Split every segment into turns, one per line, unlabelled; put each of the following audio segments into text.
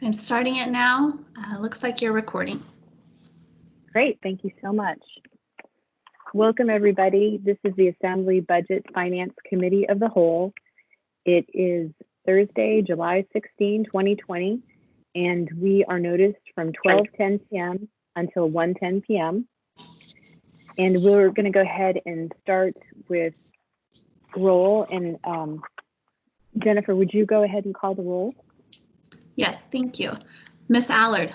I'm starting it now. Looks like you're recording.
Great, thank you so much. Welcome everybody. This is the Assembly Budget Finance Committee of the Whole. It is Thursday, July 16, 2020, and we are noticed from 12:10 p.m. until 1:10 p.m. And we're going to go ahead and start with roll. And Jennifer, would you go ahead and call the roll?
Yes, thank you. Miss Allard.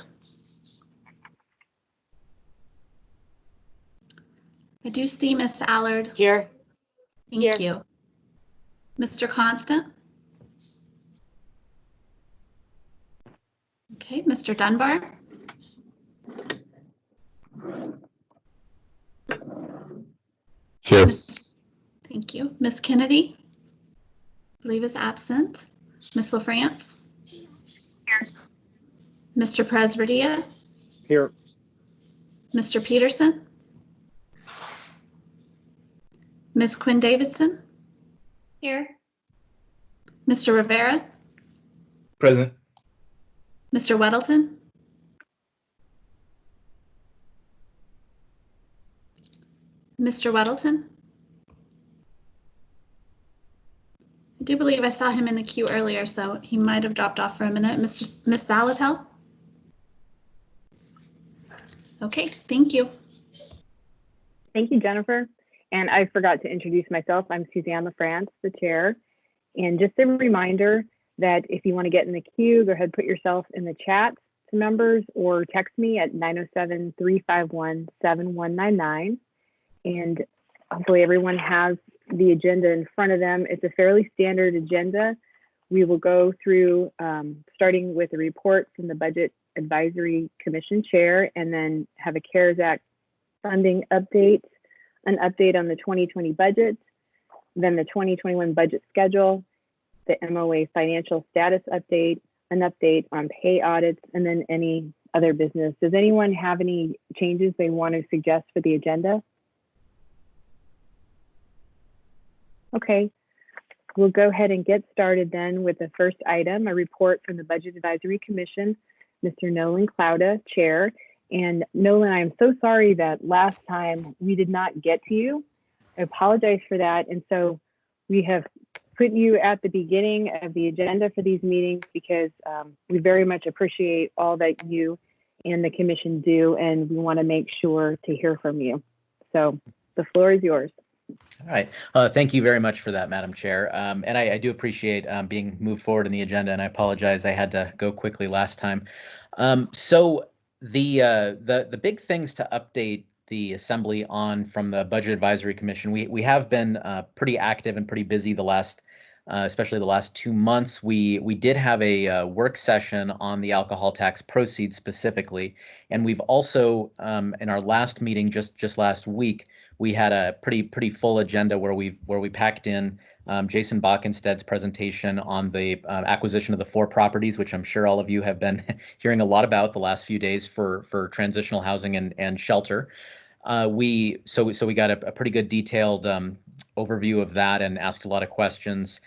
I do see Miss Allard.
Here.
Thank you. Mr. Constant. Okay, Mr. Dunbar.
Here.
Thank you. Miss Kennedy, I believe is absent. Miss LaFrance.
Here.
Mr. Presberdia.
Here.
Mr. Peterson. Miss Quinn Davidson.
Here.
Mr. Rivera.
Present.
Mr. Weddleton. Mr. Weddleton. I do believe I saw him in the queue earlier, so he might have dropped off for a minute. Miss Salatel? Okay, thank you.
Thank you, Jennifer. And I forgot to introduce myself. I'm Suzanne LaFrance, the chair. And just a reminder that if you want to get in the queue, go ahead and put yourself in the chat to members or text me at 907-351-7199. And hopefully everyone has the agenda in front of them. It's a fairly standard agenda. We will go through starting with a report from the Budget Advisory Commission chair, and then have a CARES Act funding update, an update on the 2020 budget, then the 2021 budget schedule, the MOA financial status update, an update on pay audits, and then any other business. Does anyone have any changes they want to suggest for the agenda? Okay, we'll go ahead and get started then with the first item, a report from the Budget Advisory Commission, Mr. Nolan Clouda, Chair. And Nolan, I am so sorry that last time we did not get to you. I apologize for that. And so we have put you at the beginning of the agenda for these meetings because we very much appreciate all that you and the commission do, and we want to make sure to hear from you. So the floor is yours.
All right. Thank you very much for that, Madam Chair. And I do appreciate being moved forward in the agenda, and I apologize I had to go quickly last time. So the big things to update the Assembly on from the Budget Advisory Commission, we have been pretty active and pretty busy the last, especially the last 2 months. We did have a work session on the alcohol tax proceeds specifically, and we've also in our last meeting just last week, we had a pretty full agenda where we packed in Jason Bockensted's presentation on the acquisition of the 4 properties, which I'm sure all of you have been hearing a lot about the last few days for transitional housing and shelter. So we got a pretty good detailed overview of that and asked a lot of questions.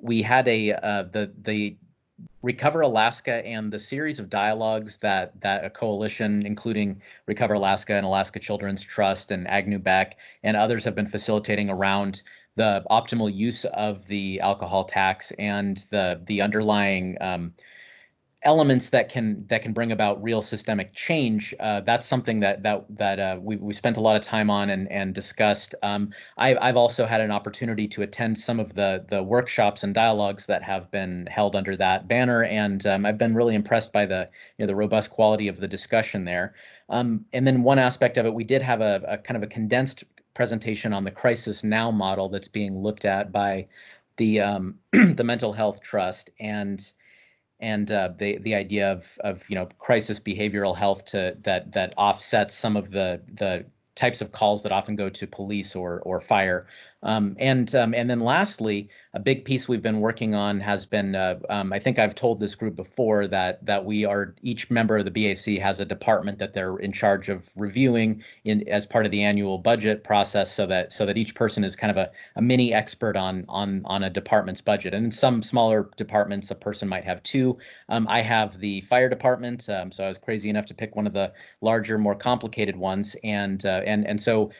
We had the Recover Alaska and the series of dialogues that a coalition, including Recover Alaska and Alaska Children's Trust and Agnew Beck and others, have been facilitating around the optimal use of the alcohol tax and the underlying elements that can bring about real systemic change. That's something that we spent a lot of time on and discussed. I've also had an opportunity to attend some of the workshops and dialogues that have been held under that banner, and I've been really impressed by the robust quality of the discussion there. And then one aspect of it, we did have a kind of a condensed presentation on the Crisis Now model that's being looked at by the the Mental Health Trust and the idea of crisis behavioral health that offsets some of the types of calls that often go to police or fire And then lastly, a big piece we've been working on has been, I think I've told this group before that each member of the BAC has a department that they're in charge of reviewing as part of the annual budget process, so that each person is kind of a mini expert on a department's budget. And in some smaller departments, a person might have two. I have the fire department, so I was crazy enough to pick one of the larger, more complicated ones, and so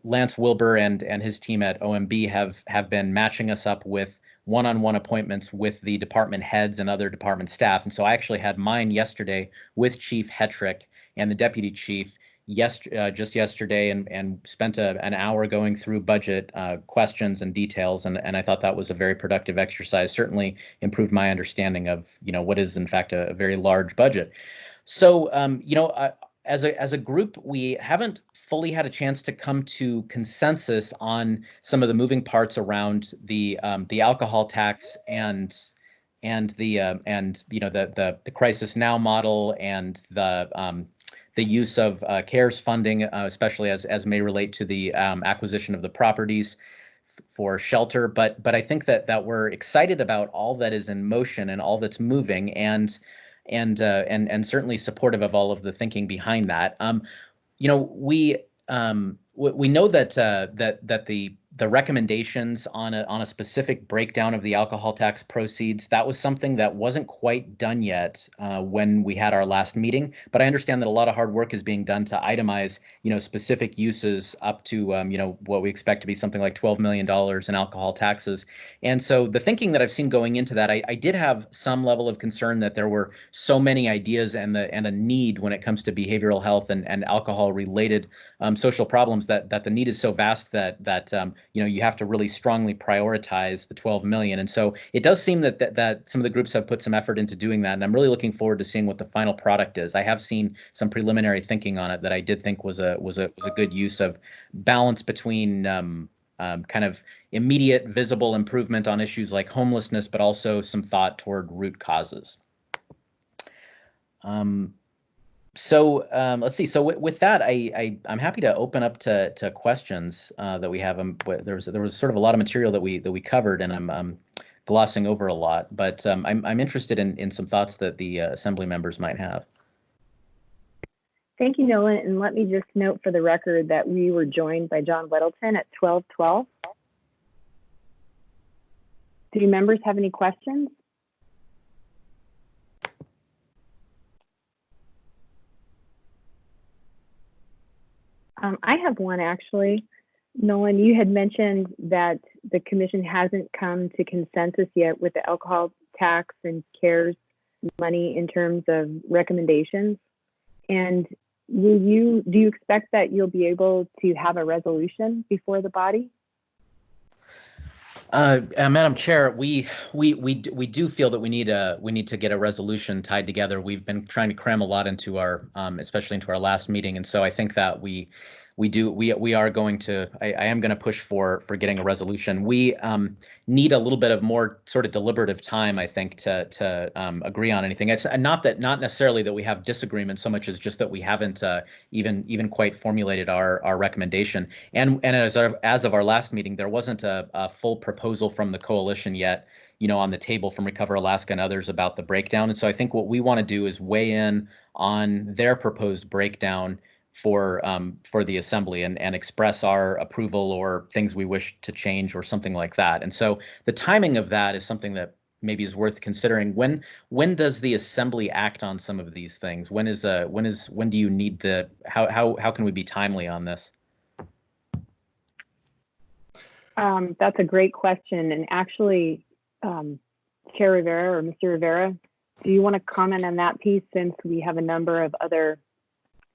Lance Wilbur and his team at OMB have been matching us up with one-on-one appointments with the department heads and other department staff. And so I actually had mine yesterday with Chief Hetrick and the deputy chief just yesterday, and spent an hour going through budget questions and details. And I thought that was a very productive exercise. Certainly improved my understanding of, what is in fact a very large budget. So, as a group, we haven't fully had a chance to come to consensus on some of the moving parts around the alcohol tax and the Crisis Now model, and the use of CARES funding, especially as may relate to the acquisition of the properties for shelter. But I think that we're excited about all that is in motion and all that's moving, and certainly supportive of all of the thinking behind that. We know that the recommendations on a specific breakdown of the alcohol tax proceeds, that was something that wasn't quite done yet when we had our last meeting. But I understand that a lot of hard work is being done to itemize, specific uses up to, what we expect to be something like $12 million in alcohol taxes. And so the thinking that I've seen going into that, I did have some level of concern that there were so many ideas and a need when it comes to behavioral health and alcohol-related social problems, that the need is so vast that you have to really strongly prioritize the 12 million. And so it does seem that some of the groups have put some effort into doing that. And I'm really looking forward to seeing what the final product is. I have seen some preliminary thinking on it that I did think was a good use of balance between kind of immediate visible improvement on issues like homelessness, but also some thought toward root causes. So let's see. So with that, I'm happy to open up to questions that we have. There was sort of a lot of material that we covered, and I'm glossing over a lot. But I'm interested in some thoughts that the assembly members might have.
Thank you, Nolan. And let me just note for the record that we were joined by John Weddleton at 12:12. Do members have any questions? I have one, actually. Nolan, you had mentioned that the commission hasn't come to consensus yet with the alcohol tax and CARES money in terms of recommendations. And do you expect that you'll be able to have a resolution before the body?
Madam Chair, we do feel that we need to get a resolution tied together. We've been trying to cram a lot into our, especially into our last meeting, and so I think that we are going to. I am going to push for getting a resolution. We need a little bit of more sort of deliberative time, I think, to agree on anything. It's not necessarily that we have disagreement so much as just that we haven't even quite formulated our recommendation. And as of our last meeting, there wasn't a full proposal from the coalition yet, on the table from Recover Alaska and others about the breakdown. And so I think what we want to do is weigh in on their proposed breakdown for the assembly and express our approval or things we wish to change or something like that. And so the timing of that is something that maybe is worth considering. When does the assembly act on some of these things? When do you need how can we be timely on this?
That's a great question. And actually, Chair Rivera or Mr. Rivera, do you want to comment on that piece, since we have a number of other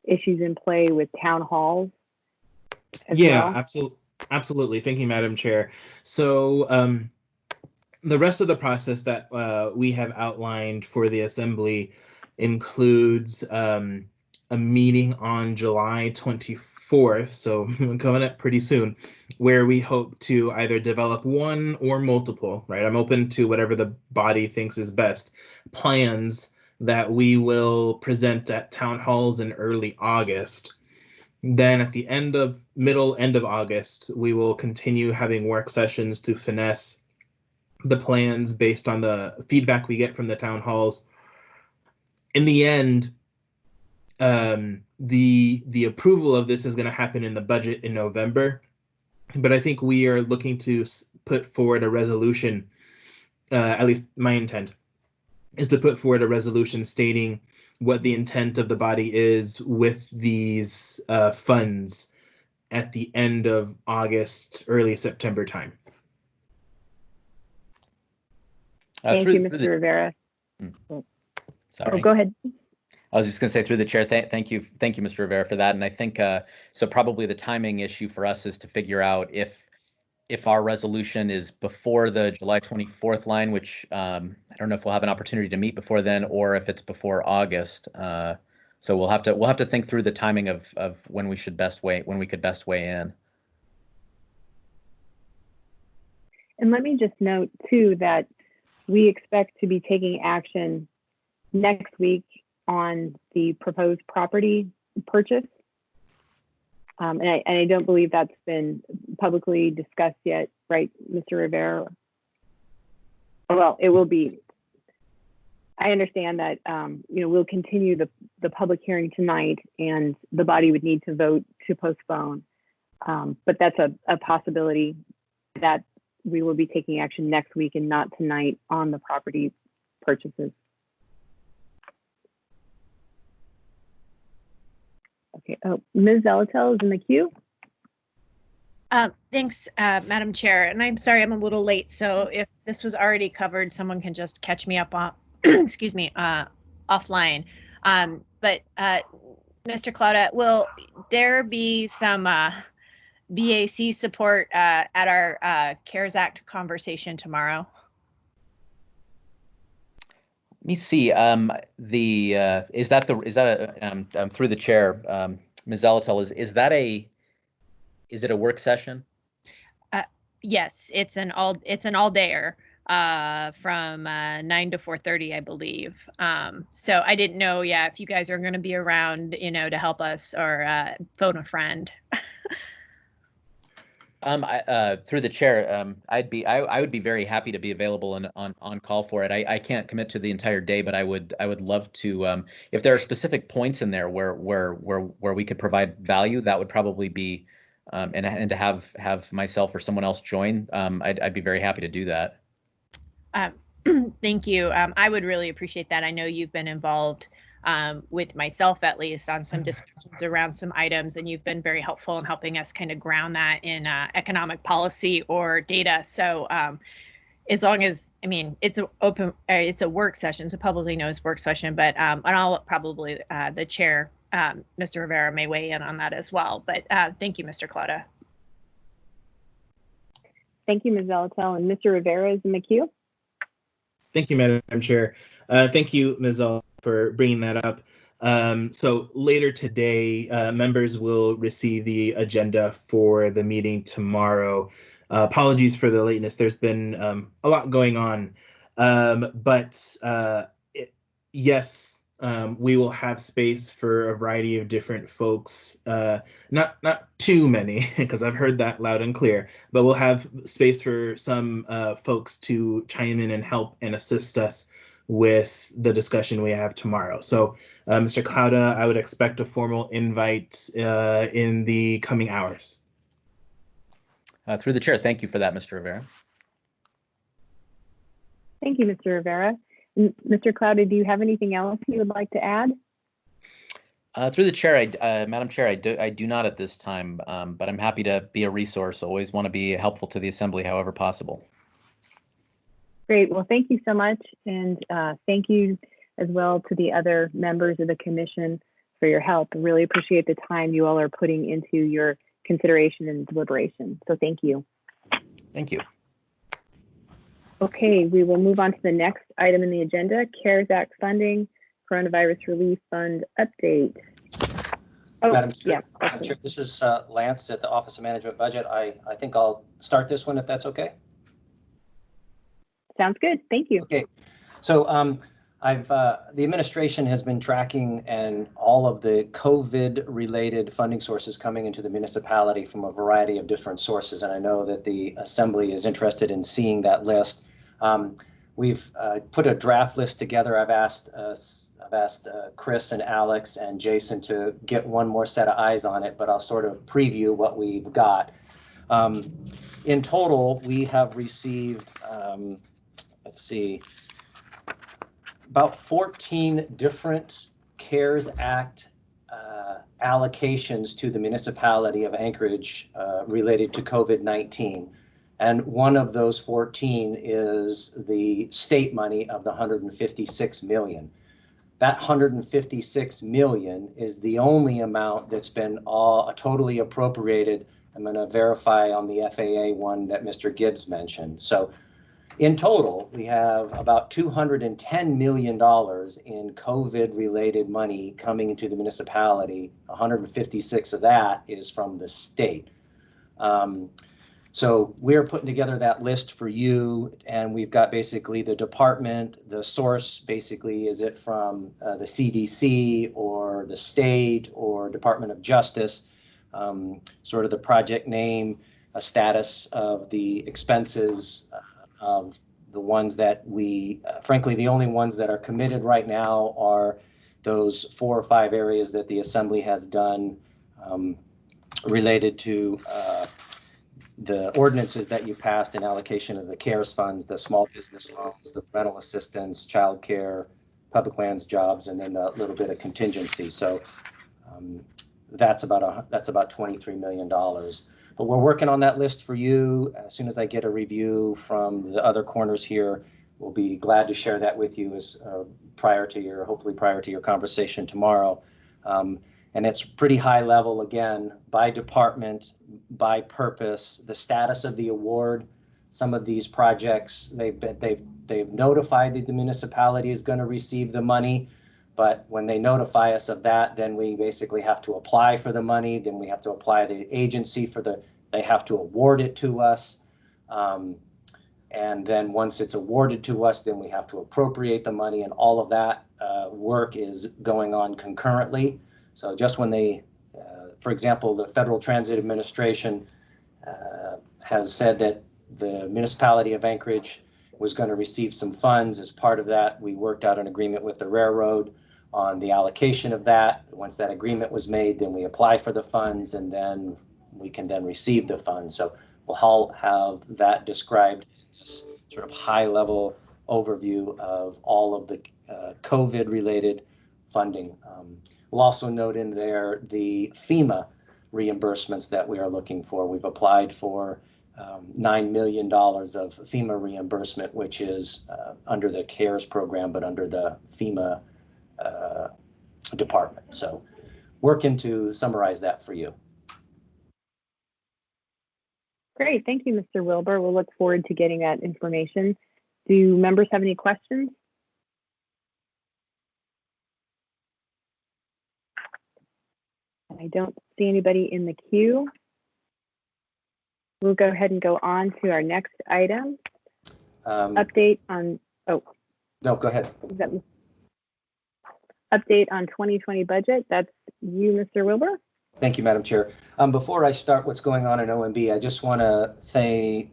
issues in play with town halls?
Yeah, well? Absolutely. Thank you, Madam Chair. So the rest of the process that we have outlined for the assembly includes a meeting on July 24th, so coming up pretty soon, where we hope to either develop one or multiple, right? I'm open to whatever the body thinks is best, plans that we will present at town halls in early August Then at the end of August, we will continue having work sessions to finesse the plans based on the feedback we get from the town halls. In the end, the approval of this is going to happen in the budget in November, but I think we are looking to put forward a resolution. At least my intent is to put forward a resolution stating what the intent of the body is with these funds at the end of August, early September time.
Thank you, Mr. Rivera.
Sorry.
Oh, go ahead.
I was just going to say through the chair, thank you, Mr. Rivera, for that. And I think so. Probably the timing issue for us is to figure out if our resolution is before the July 24th line, which I don't know if we'll have an opportunity to meet before then, or if it's before August. So we'll have to think through the timing of when we could best weigh in.
And let me just note too that we expect to be taking action next week on the proposed property purchase. And I don't believe that's been publicly discussed yet, right, Mr. Rivera? Well, it will be. I understand that we'll continue the public hearing tonight, and the body would need to vote to postpone. But that's a possibility that we will be taking action next week and not tonight on the property purchases. Okay. Oh, Ms. Zalatel is in the queue.
Thanks, Madam Chair. And I'm sorry I'm a little late. So if this was already covered, someone can just catch me up on, excuse me, offline. But Mr. Klauda, will there be some BAC support at our CARES Act conversation tomorrow?
Let me see. Is that through the chair, Ms. Zalatel, is it a work session?
Yes, it's an all-dayer from 9 to 4:30, I believe. So I didn't know, if you guys are going to be around, to help us or phone a friend.
Through the chair, I would be very happy to be available and on call for it. I can't commit to the entire day, but I would love to. If there are specific points in there where we could provide value, that would probably be, and to have myself or someone else join, I'd be very happy to do that.
Thank you. I would really appreciate that. I know you've been involved with myself, at least, on some discussions around some items, and you've been very helpful in helping us kind of ground that in economic policy or data. So as long as, it's it's a work session, so publicly known as work session, but and I'll probably, the chair, Mr. Rivera, may weigh in on that as well. But thank you, Mr. Klauda.
Thank you, Ms. Zalatel. And Mr. Rivera is in the queue.
Thank you, Madam Chair. Thank you, Ms. Zalatel, for bringing that up. So later today, members will receive the agenda for the meeting tomorrow. Apologies for the lateness. There's been a lot going on, but yes, we will have space for a variety of different folks. Not too many, because I've heard that loud and clear, but we'll have space for some folks to chime in and help and assist us with the discussion we have tomorrow. So, Mr. Klauda, I would expect a formal invite in the coming hours.
Through the chair, thank you for that, Mr. Rivera.
Thank you, Mr. Rivera. Mr. Klauda, do you have anything else you would like to add?
Through the chair, Madam Chair, I do not at this time, but I'm happy to be a resource. Always want to be helpful to the Assembly however possible.
Great. Well, thank you so much. And thank you as well to the other members of the commission for your help. I really appreciate the time you all are putting into your consideration and deliberation. So thank you.
Thank you.
Okay, we will move on to the next item in the agenda, CARES Act funding, Coronavirus Relief Fund update. Oh,
Madam Chair,
yeah.
Madam Chair, this is Lance at the Office of Management Budget. I think I'll start this one if that's okay.
Sounds good. Thank you.
Okay. So The administration has been tracking and all of the COVID-related funding sources coming into the municipality from a variety of different sources, and I know that the Assembly is interested in seeing that list. We've put a draft list together. I've asked Chris and Alex and Jason to get one more set of eyes on it, but I'll sort of preview what we've got. In total, we have received, let's see, about 14 different CARES Act allocations to the municipality of Anchorage related to COVID-19. And one of those 14 is the state money of the 156 million. That 156 million is the only amount that's been totally appropriated. I'm going to verify on the FAA one that Mr. Gibbs mentioned. So in total, we have about $210 million in COVID-related money coming into the municipality. 156 of that is from the state. So we're putting together that list for you, and we've got basically the department, the source basically, is it from the CDC or the state or Department of Justice, sort of the project name, a status of the expenses, of the ones that we, frankly, the only ones that are committed right now are those 4 or 5 areas that the Assembly has done related to the ordinances that you passed in allocation of the CARES funds, the small business loans, the rental assistance, childcare, public lands, jobs, and then a little bit of contingency. So that's about $23 million. But we're working on that list for you. As soon as I get a review from the other corners here, we'll be glad to share that with you as hopefully prior to your conversation tomorrow. And it's pretty high level, again, by department, by purpose, the status of the award. Some of these projects, they've notified that the municipality is going to receive the money. But when they notify us of that, then we basically have to apply for the money. Then we have to apply the agency they have to award it to us. And then once it's awarded to us, then we have to appropriate the money, and all of that work is going on concurrently. So just when for example, the Federal Transit Administration has said that the municipality of Anchorage was going to receive some funds. As part of that, we worked out an agreement with the railroad on the allocation of that. Once that agreement was made, then we apply for the funds, and then we can then receive the funds. So we'll all have that described in this sort of high-level overview of all of the COVID-related funding. We'll also note in there the FEMA reimbursements that we are looking for. We've applied for $9 million of FEMA reimbursement, which is under the CARES program, but under the FEMA department. So working to summarize that for you.
Great, thank you, Mr. Wilbur. We'll look forward to getting that information. Do members have any questions? I don't see anybody in the queue. We'll go ahead and go on to our next item. Update on,
No, go ahead.
Is that update on 2020 budget? That's you, Mr. Wilbur.
Thank you, Madam Chair. Before I start what's going on in OMB, I just want to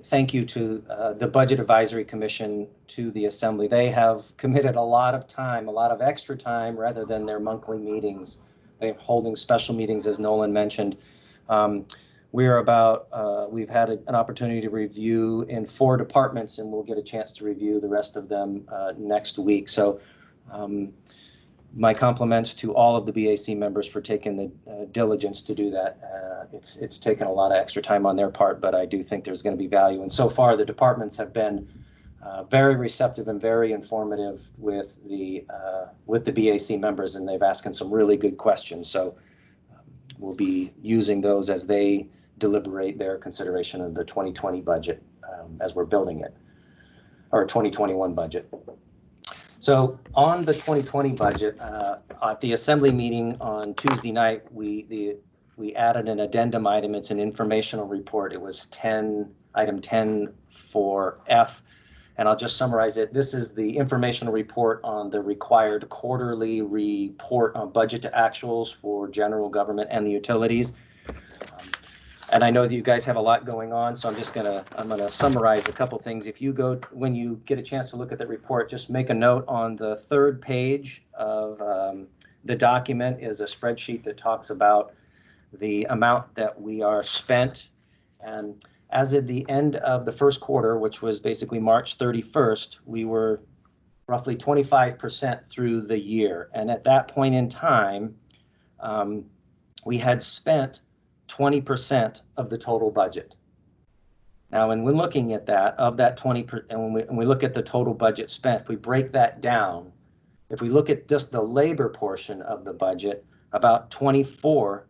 thank you to the Budget Advisory Commission, to the Assembly. They have committed a lot of time, a lot of extra time, rather than their monthly meetings. They're holding special meetings, as Nolan mentioned. We've had an opportunity to review in 4 departments, and we'll get a chance to review the rest of them next week. So my compliments to all of the BAC members for taking the diligence to do that. It's taken a lot of extra time on their part, but I do think there's going to be value. And so far, the departments have been very receptive and very informative with the BAC members, and they've asked some really good questions. So we'll be using those as they deliberate their consideration of the 2020 budget as we're building it, or 2021 budget. So on the 2020 budget, at the Assembly meeting on Tuesday night, we added an addendum item. It's an informational report. It was item 10 for F. And I'll just summarize it. This is the informational report on the required quarterly report on budget to actuals for general government and the utilities. And I know that you guys have a lot going on, so I'm gonna summarize a couple things. If you go, when you get a chance to look at the report, just make a note on the third page of the document is a spreadsheet that talks about the amount that we are spent. And as of the end of the first quarter, which was basically March 31st, we were roughly 25% through the year. And at that point in time, we had spent 20% of the total budget. Now, when we're looking at that, of that 20%, and when we look at the total budget spent, if we break that down, if we look at just the labor portion of the budget, about 24%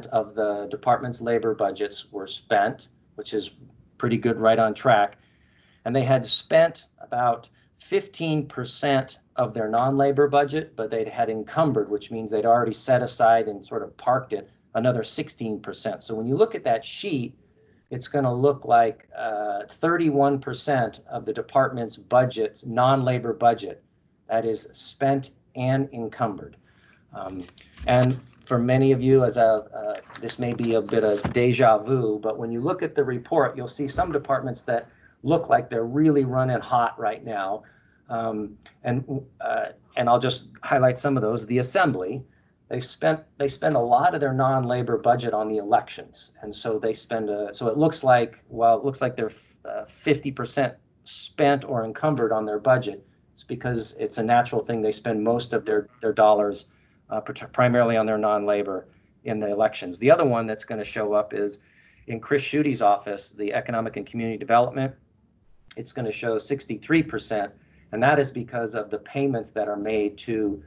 of the department's labor budgets were spent, which is pretty good, right on track. And they had spent about 15% of their non-labor budget, but they'd had encumbered, which means they'd already set aside and sort of parked it, another 16%. So when you look at that sheet, it's going to look like 31% of the department's budget's non-labor budget that is spent and encumbered. And for many of you, this may be a bit of deja vu, but when you look at the report, you'll see some departments that look like they're really running hot right now. And I'll just highlight some of those. The Assembly, they spend a lot of their non-labor budget on the elections, and so they spend so it looks like they're 50% spent or encumbered on their budget. It's because it's a natural thing. They spend most of their dollars primarily on their non-labor in the elections. The other one that's going to show up is in Chris Schuete's office, the Economic and Community Development. It's going to show 63%, and that is because of the payments that are made to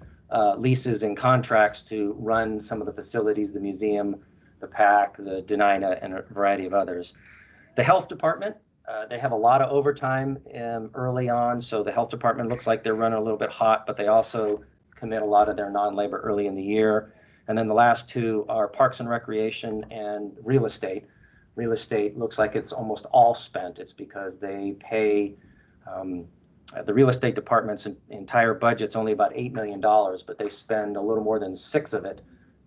leases and contracts to run some of the facilities, the museum, the PAC, the Denina, and a variety of others. The Health Department, they have a lot of overtime early on, so the Health Department looks like they're running a little bit hot, but they also commit a lot of their non-labor early in the year. And then the last two are Parks and Recreation and Real Estate. Real Estate looks like it's almost all spent. It's because they pay the real estate department's entire budget's only about $8 million, but they spend a little more than 6 of it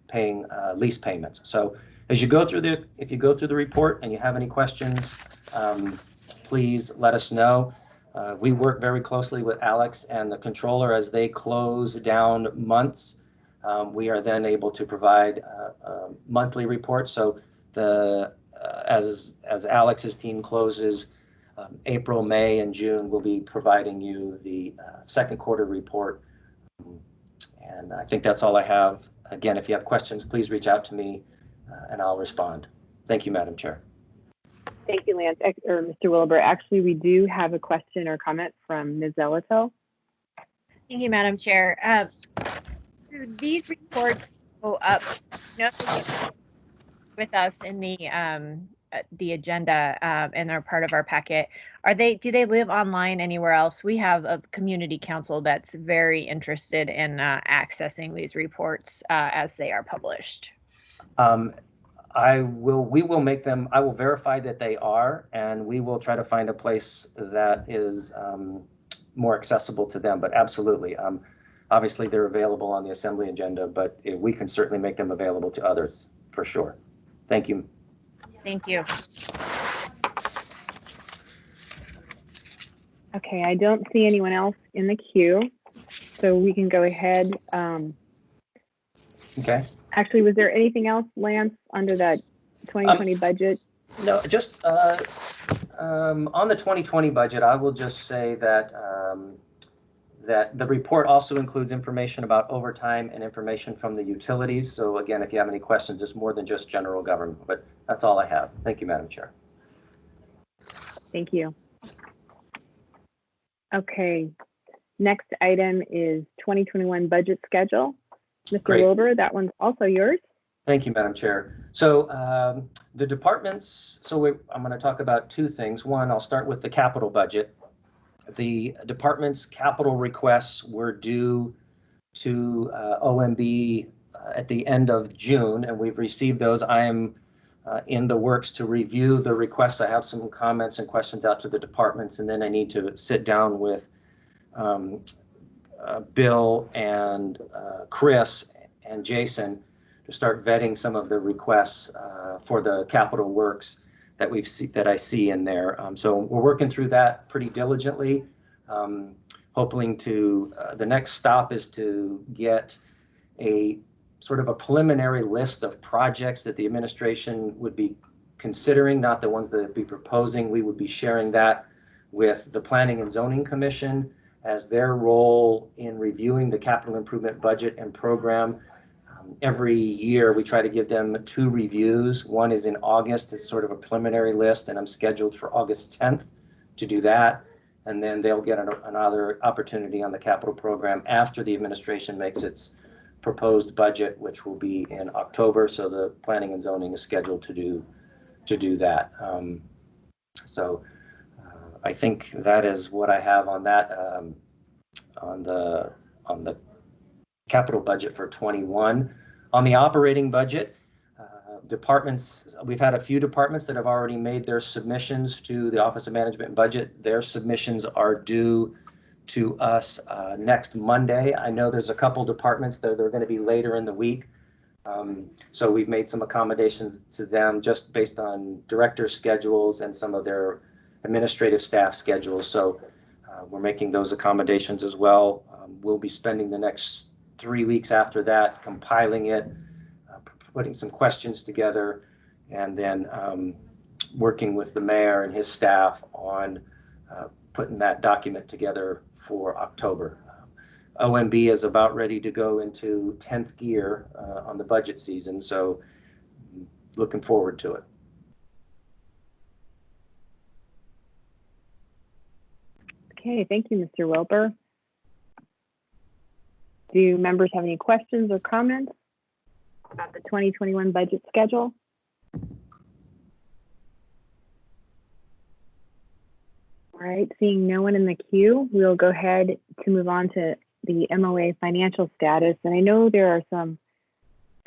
paying lease payments. So as you go through if you go through the report and you have any questions, please let us know. We work very closely with Alex and the controller as they close down months. We are then able to provide monthly reports. So as Alex's team closes April, May, and June, we'll be providing you the second quarter report. And I think that's all I have. Again, if you have questions, please reach out to me and I'll respond. Thank you, Madam Chair.
Thank you, Lance, or Mr. Wilbur. Actually, we do have a question or comment from Ms. Zelato.
Thank you, Madam Chair. These reports go up with us in the agenda, and they're part of our packet. Do they live online anywhere else? We have a community council that's very interested in accessing these reports as they are published.
We will make them, I will verify that they are, and we will try to find a place that is more accessible to them, but absolutely. Obviously they're available on the Assembly agenda, but we can certainly make them available to others for sure. Thank you.
Thank you.
Okay, I don't see anyone else in the queue, so we can go ahead.
Okay.
Actually, was there anything else, Lance, under that 2020 budget?
No, just on the 2020 budget, I will just say that that the report also includes information about overtime and information from the utilities. So again, if you have any questions, it's more than just general government, but that's all I have. Thank you, Madam Chair.
Thank you. Okay, next item is 2021 budget schedule. Mr.
Great.
Wilbur, that one's also yours.
Thank you, Madam Chair. So the departments, I'm going to talk about 2 things. One, I'll start with the capital budget. The department's capital requests were due to OMB at the end of June, and we've received those. I am in the works to review the requests. I have some comments and questions out to the departments, and then I need to sit down with Bill and Chris and Jason to start vetting some of the requests for the capital works that I see in there. So we're working through that pretty diligently. Hoping to the next stop is to get a sort of a preliminary list of projects that the administration would be considering, not the ones that would be proposing. We would be sharing that with the Planning and Zoning Commission as their role in reviewing the capital improvement budget and program. Every year we try to give them 2 reviews. One is in August, it's sort of a preliminary list, and I'm scheduled for August 10th to do that. And then they'll get another opportunity on the capital program after the administration makes its proposed budget, which will be in October. So the Planning and Zoning is scheduled to do that. I think that is what I have on that, on the capital budget for 21. On the operating budget, departments, we've had a few departments that have already made their submissions to the Office of Management and Budget. Their submissions are due to us next Monday. I know there's a couple departments that they're going to be later in the week. So we've made some accommodations to them just based on director schedules and some of their administrative staff schedules. So we're making those accommodations as well. We'll be spending the next 3 weeks after that compiling it, putting some questions together, and then working with the mayor and his staff on putting that document together for October. OMB is about ready to go into 10th gear on the budget season, so looking forward to it.
Okay, thank you, Mr. Wilbur. Do members have any questions or comments about the 2021 budget schedule? All right, seeing no one in the queue, we'll go ahead to move on to the MOA financial status. And I know there are some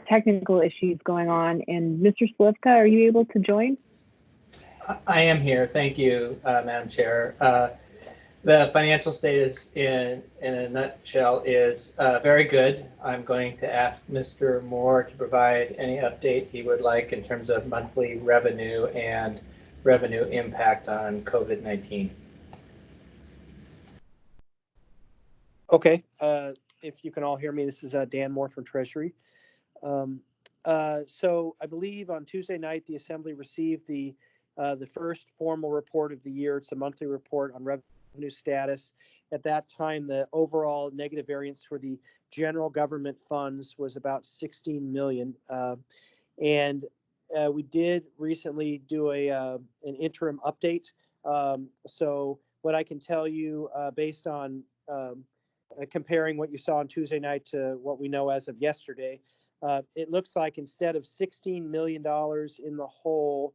technical issues going on. And Mr. Slivka, are you able to join?
I am here. Thank you, Madam Chair. The financial status in a nutshell is very good. I'm going to ask Mr. Moore to provide any update he would like in terms of monthly revenue and revenue impact on COVID-19.
Okay, if you can all hear me, this is Dan Moore from Treasury. So I believe on Tuesday night, the Assembly received the first formal report of the year. It's a monthly report on revenue status. At that time, the overall negative variance for the general government funds was about 16 million. And we did recently do an interim update. So what I can tell you based on comparing what you saw on Tuesday night to what we know as of yesterday, it looks like instead of $16 million in the whole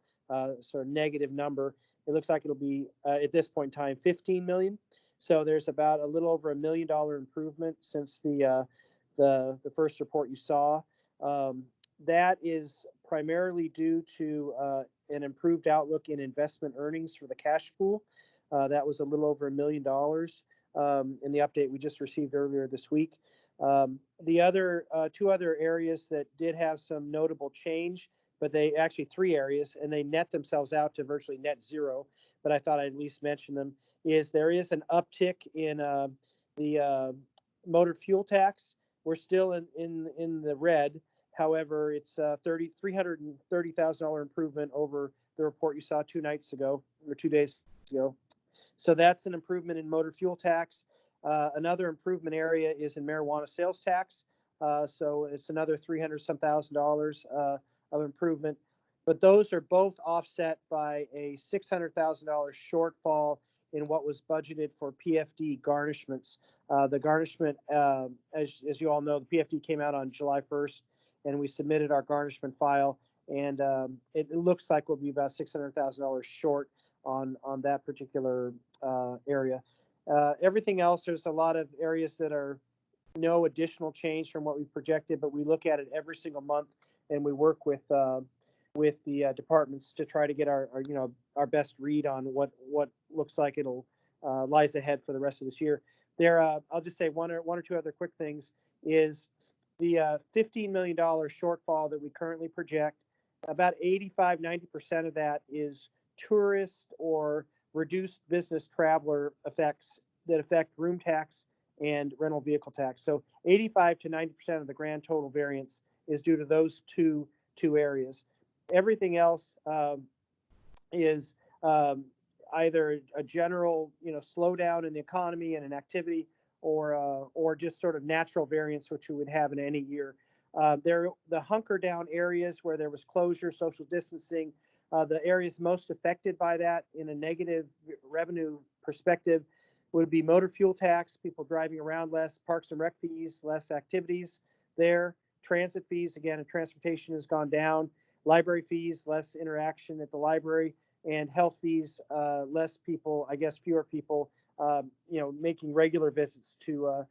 sort of negative number, it looks like it'll be at this point in time 15 million. So there's about a little over $1 million improvement since the first report you saw. That is primarily due to an improved outlook in investment earnings for the cash pool. That was a little over $1 million in the update we just received earlier this week. The other 2 other areas that did have some notable change, but they actually 3 areas, and they net themselves out to virtually net zero, but I thought I'd at least mention them, is there is an uptick in the motor fuel tax. We're still in the red. However, it's $330,000 improvement over the report you saw 2 nights ago or 2 days ago. So that's an improvement in motor fuel tax. Another improvement area is in marijuana sales tax. So it's another $300,000 of improvement. But those are both offset by a $600,000 shortfall in what was budgeted for PFD garnishments. The garnishment, as you all know, the PFD came out on July 1st, and we submitted our garnishment file, and it looks like we'll be about $600,000 short on that particular area. Everything else, there's a lot of areas that are no additional change from what we projected, but we look at it every single month, and we work with with the departments to try to get our our best read on what looks like it'll lies ahead for the rest of this year. There, I'll just say one or two other quick things is the $15 million shortfall that we currently project. About 85-90% of that is tourist or reduced business traveler effects that affect room tax and rental vehicle tax. So 85 to 90% of the grand total variance is due to those two areas. Everything else is either a general slowdown in the economy and in activity, or just sort of natural variance, which we would have in any year. The hunker down areas where there was closure, social distancing, the areas most affected by that in a negative revenue perspective would be motor fuel tax, people driving around less, parks and rec fees, less activities there, transit fees, again, if transportation has gone down, library fees, less interaction at the library, and health fees, less people, I guess fewer people, making regular visits to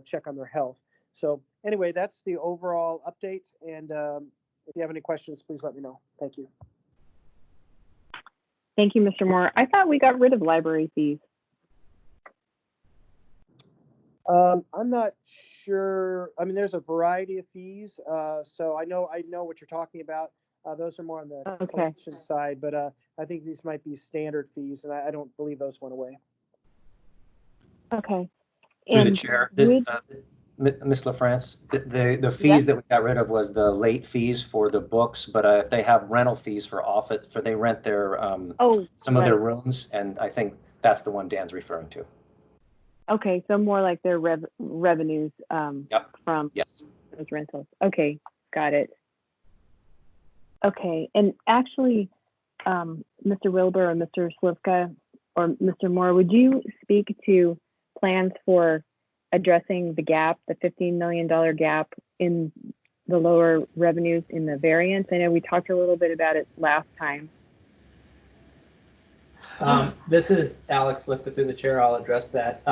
check on their health. So anyway, that's the overall update. And if you have any questions, please let me know. Thank you.
Thank you, Mr. Moore. I thought we got rid of library fees.
I'm not sure. I mean, there's a variety of fees. So I know what you're talking about. Those are more on the collection side, but I think these might be standard fees, and I don't believe those went away.
Okay.
Through the chair, Ms. LaFrance, the fees that we got rid of was the late fees for the books, but if they have rental fees for office, they rent their some of their rooms, and I think that's the one Dan's referring to.
Okay, so more like their revenues from those rentals. Okay, got it. Okay, and actually, Mr. Wilbur or Mr. Slivka or Mr. Moore, would you speak to plans for addressing the gap, the $15 million gap in the lower revenues in the variance? I know we talked a little bit about it last time.
This is Alex Slivka through the chair. I'll address that.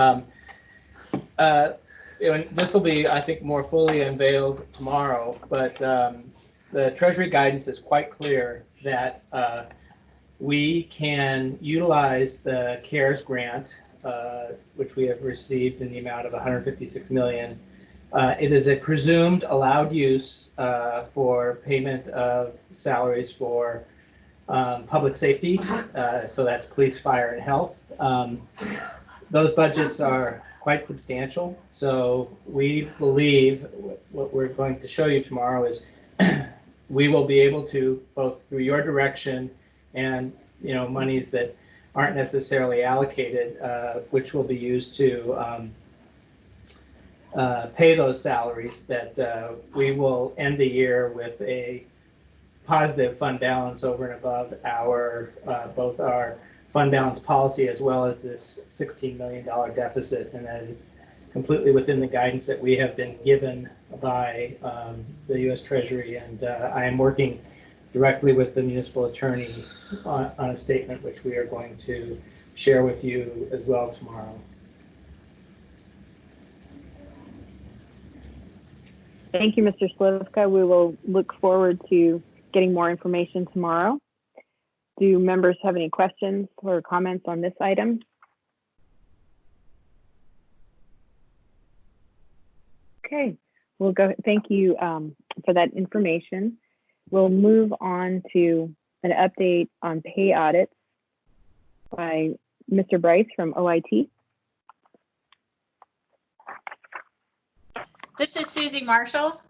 This will be, I think, more fully unveiled tomorrow, but the Treasury guidance is quite clear that we can utilize the CARES grant, which we have received in the amount of $156 million. It is a presumed allowed use for payment of salaries for public safety, so that's police, fire, and health. Those budgets are quite substantial, so we believe what we're going to show you tomorrow is we will be able to, both through your direction and monies that aren't necessarily allocated, which will be used to pay those salaries, that we will end the year with a positive fund balance over and above our both our fund balance policy as well as this $16 million deficit, and that is completely within the guidance that we have been given by the U.S. Treasury, and I am working directly with the municipal attorney on a statement which we are going to share with you as well tomorrow.
Thank you, Mr. Slivka. We will look forward to getting more information tomorrow. Do members have any questions or comments on this item? Okay, we'll go. Thank you for that information. We'll move on to an update on pay audits by Mr. Bryce from OIT.
This is Susie Marshall,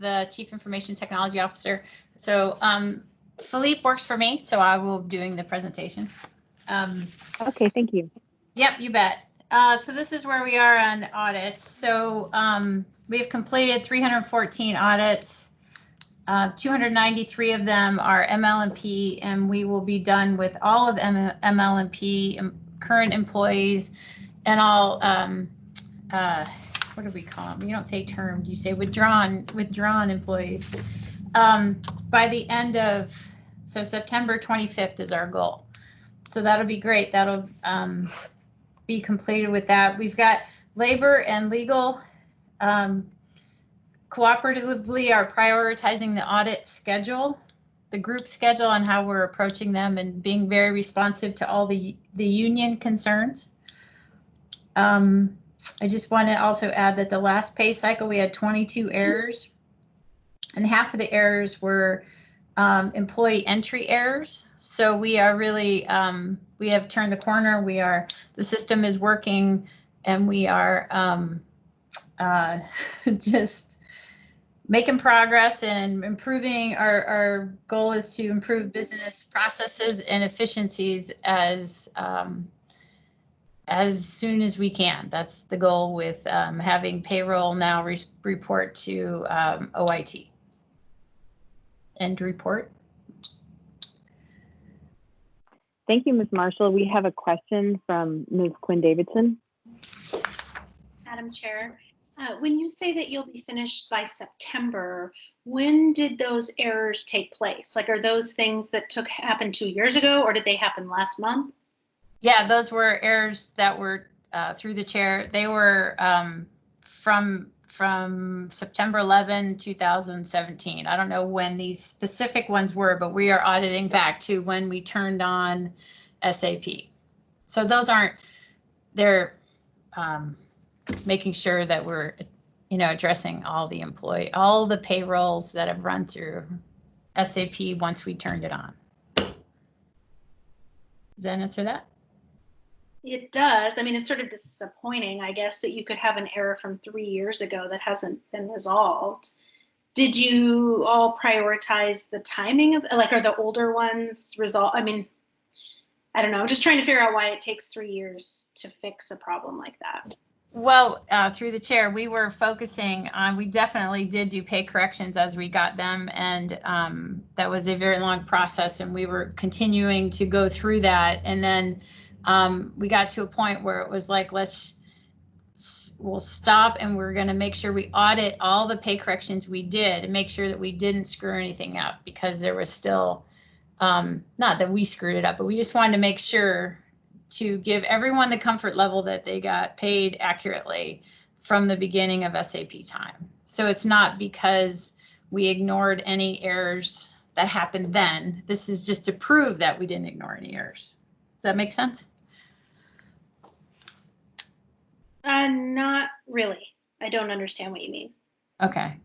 the Chief Information Technology Officer. So Philippe works for me, so I will be doing the presentation.
Okay, thank you.
Yep, you bet. So this is where we are on audits. So we've completed 314 audits. 293 of them are ML&P, and we will be done with all of ML&P current employees and all, what do we call them? You don't say termed, you say withdrawn employees. By the end of, so September 25th is our goal. So that'll be great. That'll be completed with that. We've got labor and legal cooperatively are prioritizing the audit schedule, the group schedule, on how we're approaching them, and being very responsive to all the union concerns. I just want to also add that the last pay cycle, we had 22 errors, and half of the errors were employee entry errors. So we are really, we have turned the corner. The system is working, and we are just making progress and improving. Our goal is to improve business processes and efficiencies as soon as we can. That's the goal with having payroll now report to OIT. End report.
Thank you, Ms. Marshall. We have a question from Ms. Quinn Davidson.
Madam Chair, when you say that you'll be finished by September, when did those errors take place? Like, are those things that happened 2 years ago, or did they happen last month?
Yeah, those were errors that were through the chair. They were from September 11, 2017. I don't know when these specific ones were, but we are auditing back to when we turned on SAP. So those they're making sure that we're, addressing all the payrolls that have run through SAP once we turned it on. Does that answer that?
It does. I mean, it's sort of disappointing, I guess, that you could have an error from 3 years ago that hasn't been resolved. Did you all prioritize the timing of, like, are the older ones resolved? I mean, I don't know. I'm just trying to figure out why it takes 3 years to fix a problem like that.
Well, through the chair, we were focusing on, we definitely did do pay corrections as we got them. And that was a very long process, and we were continuing to go through that. And then we got to a point where it was like, we'll stop, and we're going to make sure we audit all the pay corrections we did and make sure that we didn't screw anything up, because there was still, not that we screwed it up, but we just wanted to make sure to give everyone the comfort level that they got paid accurately from the beginning of SAP time. So it's not because we ignored any errors that happened then. This is just to prove that we didn't ignore any errors. Does that make sense?
Not really. I don't understand what you mean.
Okay.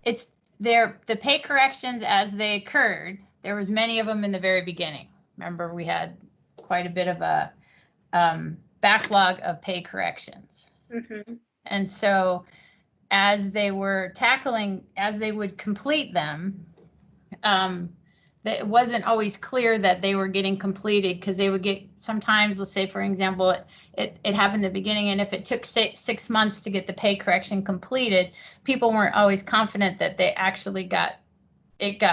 It's there, the pay corrections as they occurred, there was many of them in the very beginning. Remember, we had quite a bit of a backlog of pay corrections. Mm-hmm. And so as they were as they would complete them, it wasn't always clear that they were getting completed, because they would get, sometimes, let's say, for example, it happened in the beginning, and if it took 6 months to get the pay correction completed, people weren't always confident that they actually got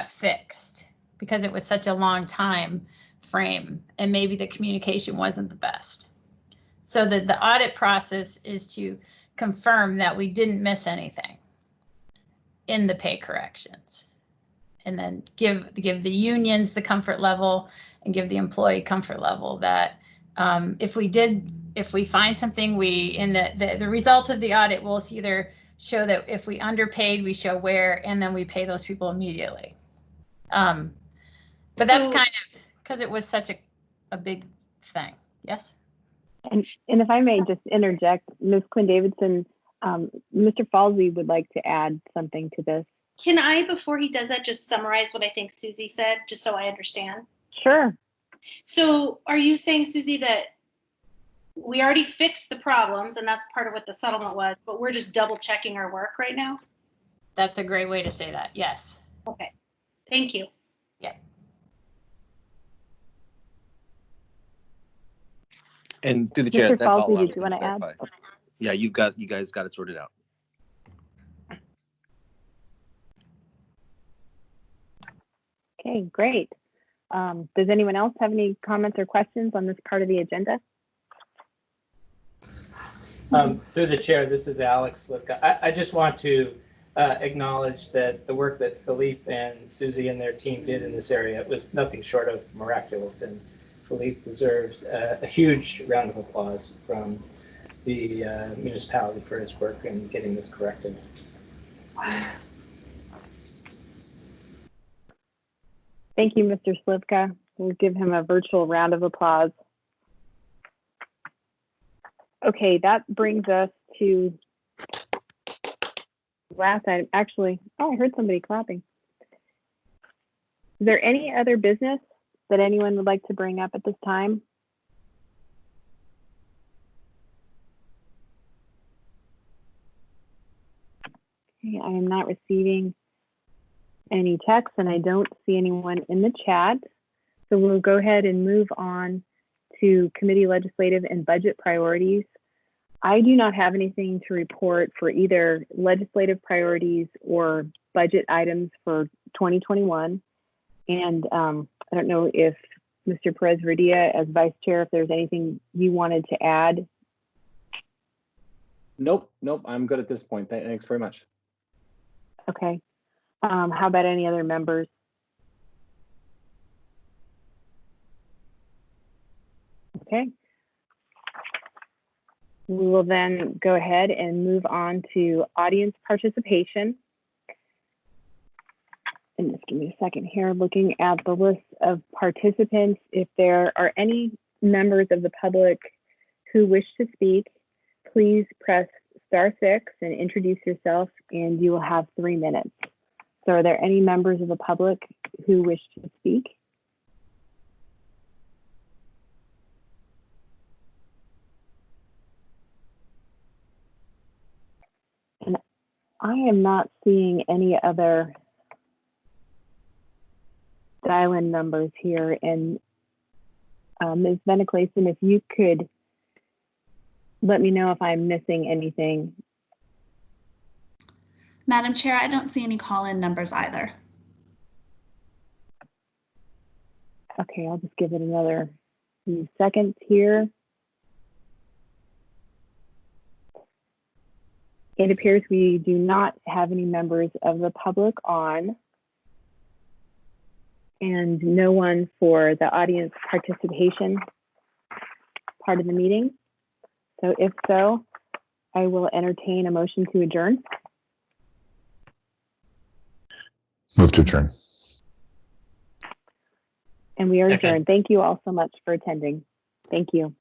fixed, because it was such a long time frame, and maybe the communication wasn't the best. So the audit process is to confirm that we didn't miss anything in the pay corrections, and then give the unions the comfort level and give the employee comfort level that if we find something, the result of the audit will either show that if we underpaid, we show where, and then we pay those people immediately. But that's kind of because it was such a big thing. Yes.
And if I may just interject, Ms. Quinn Davidson, Mr. Falsey would like to add something to this.
Can I, before he does that, just summarize what I think Susie said, just so I understand?
Sure.
So are you saying, Susie, that we already fixed the problems, and that's part of what the settlement was, but we're just double checking our work right now?
That's a great way to say that. Yes.
Okay. Thank you.
Yeah.
And through the chair,
Mr.
that's all.
Falsey, did you want to add?
Yeah, you guys got it sorted out.
Okay, great. Does anyone else have any comments or questions on this part of the agenda?
Through the chair, this is Alex Lipka. I just want to acknowledge that the work that Philippe and Susie and their team did in this area was nothing short of miraculous, and Philippe deserves a huge round of applause from the municipality for his work in getting this corrected.
Thank you, Mr. Slivka. We'll give him a virtual round of applause. Okay, that brings us to last item. Actually, oh, I heard somebody clapping. Is there any other business that anyone would like to bring up at this time? Okay, I am not receiving any text and I don't see anyone in the chat. So we'll go ahead and move on to committee legislative and budget priorities. I do not have anything to report for either legislative priorities or budget items for 2021. And I don't know if Mr. Perez-Verdia, as vice chair, if there's anything you wanted to add.
Nope. I'm good at this point. Thanks very much.
Okay. How about any other members? Okay. We will then go ahead and move on to audience participation. And just give me a second here, looking at the list of participants. If there are any members of the public who wish to speak, please press *6 and introduce yourself, and you will have 3 minutes. So are there any members of the public who wish to speak? And I am not seeing any other dial-in numbers here. And Ms. Beneclason, if you could let me know if I'm missing anything.
Madam Chair, I don't see any call-in numbers either.
Okay, I'll just give it another few seconds here. It appears we do not have any members of the public on, and no one for the audience participation part of the meeting. So if so, I will entertain a motion to adjourn.
Move to adjourn.
And we are
Second.
adjourned. Thank you all so much for attending. Thank you.